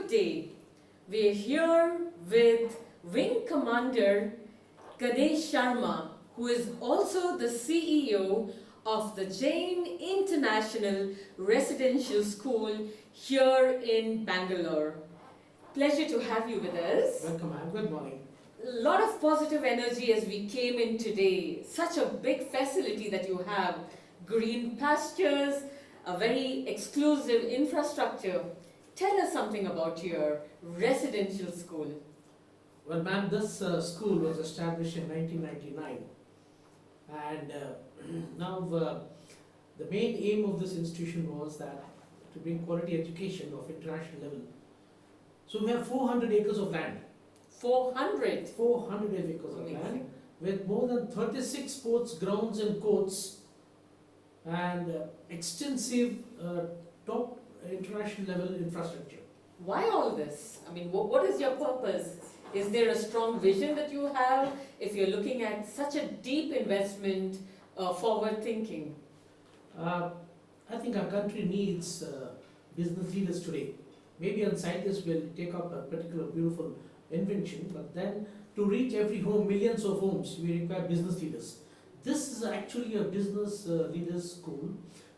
Good day. We're here with Wing Commander Ganesh Sharma, who is also the CEO of the Jain International Residential School here in Bangalore. Pleasure to have you with us. Welcome, ma'am. Good morning. A lot of positive energy as we came in today. Such a big facility that you have. Green pastures, a very exclusive infrastructure. Tell us something about your residential school. Well, ma'am, this school was established in 1999, and now the main aim of this institution was that to bring quality education of international level. So we have 400 acres of land. 400? 400 acres of land with more than 36 sports grounds and courts and extensive top international level infrastructure. Why all this? I mean, what is your purpose? Is there a strong vision that you have if you're looking at such a deep investment, forward thinking? I think our country needs business leaders today. Maybe a scientist will take up a particular beautiful invention, but then to reach every home, millions of homes, we require business leaders. This is actually a business leaders school.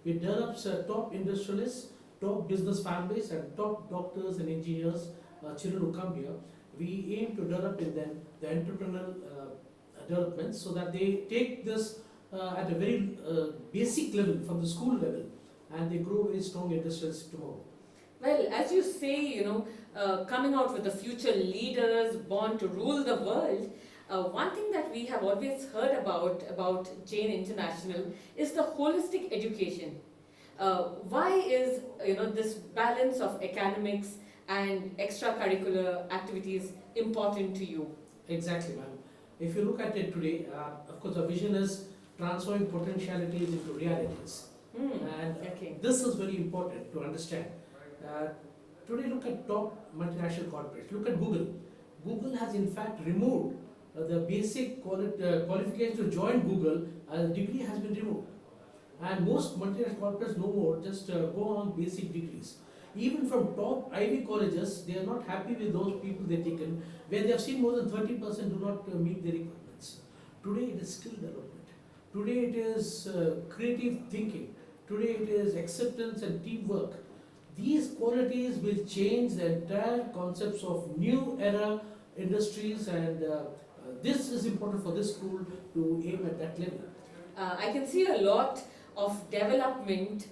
It develops top industrialists, top business families, and top doctors and engineers, children who come here. We aim to develop in them the entrepreneurial development so that they take this at a very basic level from the school level, and they grow very strong industrialists tomorrow. Well, as you say, coming out with the future leaders born to rule the world, one thing that we have always heard about Jain International is the holistic education. Why is this balance of academics and extracurricular activities important to you? Exactly, ma'am. If you look at it today, of course, our vision is transforming potentialities into realities, and this is very important to understand. Today, look at top multinational corporates. Look at Google. Google has in fact removed the basic qualification to join Google. A degree has been removed, and most multinational corporates no more just go on basic degrees. Even from top Ivy colleges, they are not happy with those people they've taken, where they have seen more than 30% do not meet their requirements. Today it is skill development. Today it is creative thinking. Today it is acceptance and teamwork. These qualities will change the entire concepts of new era industries, and this is important for this school to aim at that level. I can see a lot of development,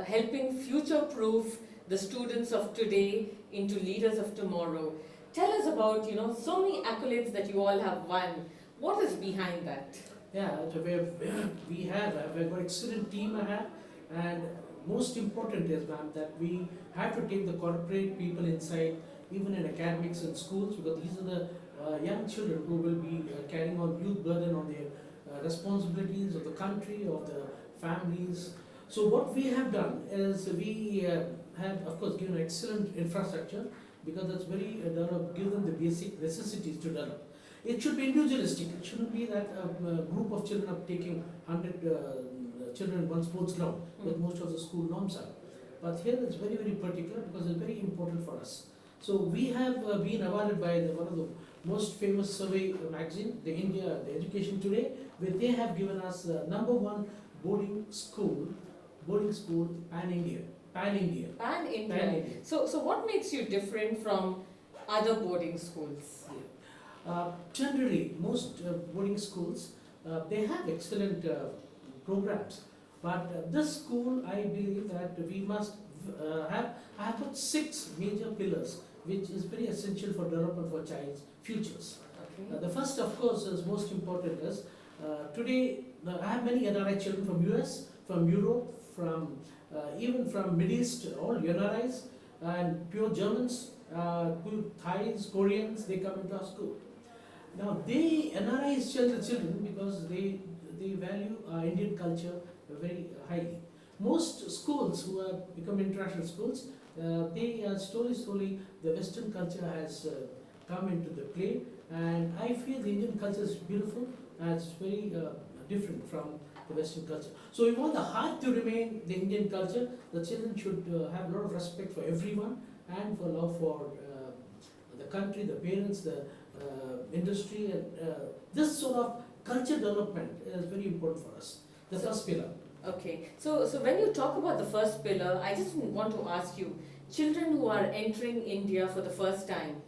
helping future-proof the students of today into leaders of tomorrow. Tell us about, so many accolades that you all have won. What is behind that? Yeah, so we have a very excellent team I have, and most important is, ma'am, that we have to take the corporate people inside, even in academics and schools, because these are the young children who will be carrying on youth burden on their responsibilities of the country, of the families. So what we have done is we have, of course, given excellent infrastructure, because that's very give them the basic necessities to develop. It should be individualistic. It shouldn't be that a group of children are taking 100 children in one sports ground, that most of the school norms are. But here it's very, very particular because it's very important for us. So we have been awarded by one of the most famous survey magazine, the Education Today, where they have given us #1 boarding school pan-India. Pan-India. So what makes you different from other boarding schools? Generally, most boarding schools, they have excellent programs. But this school, I believe that we must I have put 6 major pillars, which is very essential for development for child's futures. Okay. The first, of course, is most important is, today I have many NRI children from US, from Europe, from even from Middle East, all NRIs, and pure Germans, Thais, Koreans, they come into our school. Now they NRIs children because they value Indian culture very highly. Most schools who have become international schools, they slowly the Western culture has come into the play, and I feel the Indian culture is beautiful and it's very different from the Western culture. So we want the heart to remain the Indian culture. The children should have a lot of respect for everyone, and for love for the country, the parents, the industry, and this sort of culture development is very important for us. The first pillar. Okay, so when you talk about the first pillar, I just want to ask you, children who are entering India for the first time,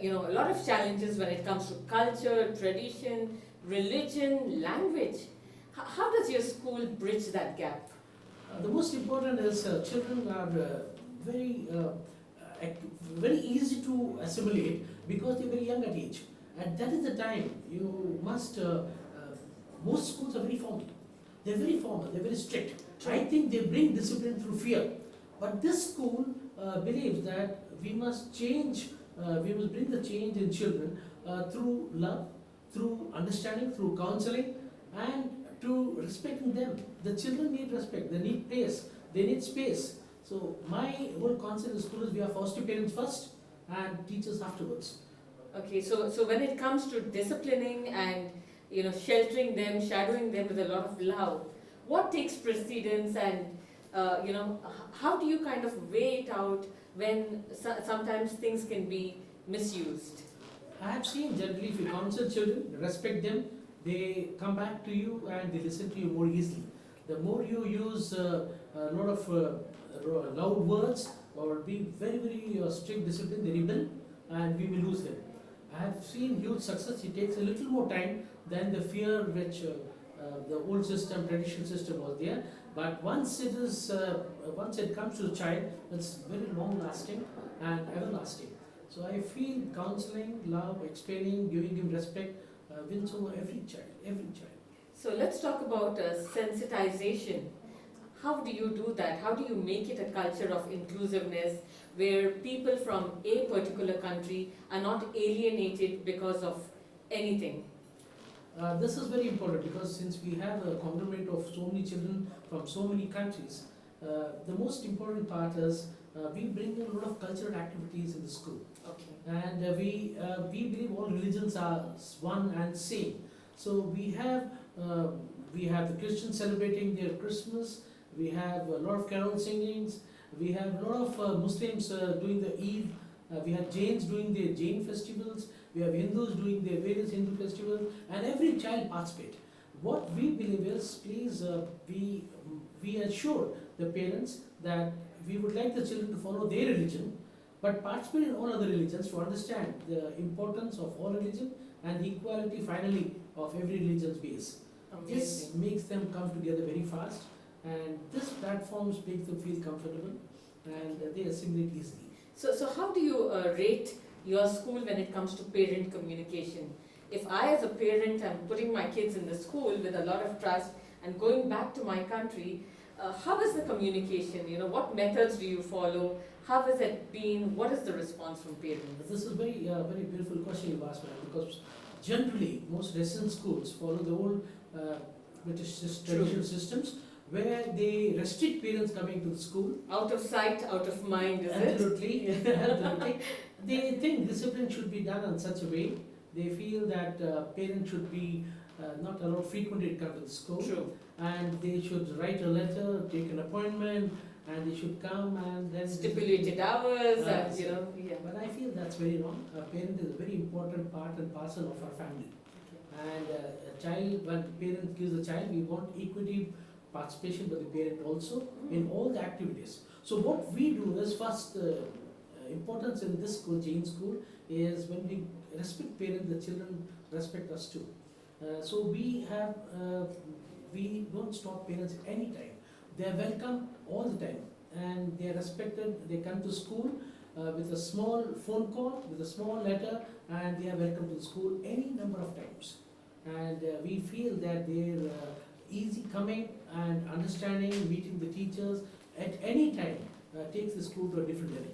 a lot of challenges when it comes to culture, tradition, religion, language. How does your school bridge that gap? The most important is children are very very easy to assimilate because they're very young at age, and that is the time you must. Most schools are very formal. They're very formal. They're very strict. I think they bring discipline through fear, but this school believes that we must change. We must bring the change in children through love, through understanding, through counseling, and to respecting them. The children need respect. They need place. They need space. So my whole concept in school is we are foster parents first and teachers afterwards. Okay, so when it comes to disciplining and sheltering them, shadowing them with a lot of love, what takes precedence, and how do you kind of weigh it out when sometimes things can be misused? I have seen generally if you counsel children, respect them, they come back to you and they listen to you more easily. The more you use a lot of loud words or be very, very strict discipline, they rebel and we will lose them. I have seen huge success. It takes a little more time than the fear which the old system, traditional system was there. But once it comes to the child, it's very long lasting and everlasting. So I feel counseling, love, explaining, giving him respect wins over every child, every child. So let's talk about sensitization. How do you do that? How do you make it a culture of inclusiveness where people from a particular country are not alienated because of anything? This is very important because since we have a conglomerate of so many children from so many countries, the most important part is we bring in a lot of cultural activities in the school. Okay. And we believe all religions are one and same. So we have the Christians celebrating their Christmas. We have a lot of carol singings. We have a lot of Muslims doing the Eid. We have Jains doing their Jain festivals. We have Hindus doing their various Hindu festivals, and every child participates. What we believe is, please, we assure the parents that we would like the children to follow their religion, but participate in all other religions to understand the importance of all religion and the equality finally of every religion's base. This makes them come together very fast, and this platforms make them feel comfortable and they assimilate easily. So how do you rate your school when it comes to parent communication? If I as a parent am putting my kids in the school with a lot of trust and going back to my country, how is the communication? What methods do you follow? How has it been? What is the response from parents? This is very very beautiful question you asked, madam, because generally most Western schools follow the old British traditional systems where they restrict parents coming to the school. Out of sight, out of mind, is Absolutely. it? Absolutely. They think discipline should be done in such a way. They feel that parents should be not allowed frequently to come to the school. True. And they should write a letter, take an appointment, and they should come and then Stipulated hours, and yeah. But I feel that's very wrong. A parent is a very important part and parcel of our family. And a child, when parent gives a child, we want equity participation by the parent also in all the activities. So what we do is first, importance in this school, Jain school, is when we respect parents, the children respect us too. So we don't stop parents any time. They are welcome all the time and they are respected. They come to school with a small phone call, with a small letter, and they are welcome to the school any number of times. And we feel that their easy coming and understanding, meeting the teachers at any time takes the school to a different level.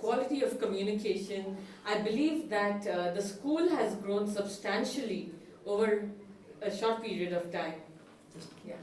Quality of communication. I believe that the school has grown substantially over a short period of time. Just Yeah.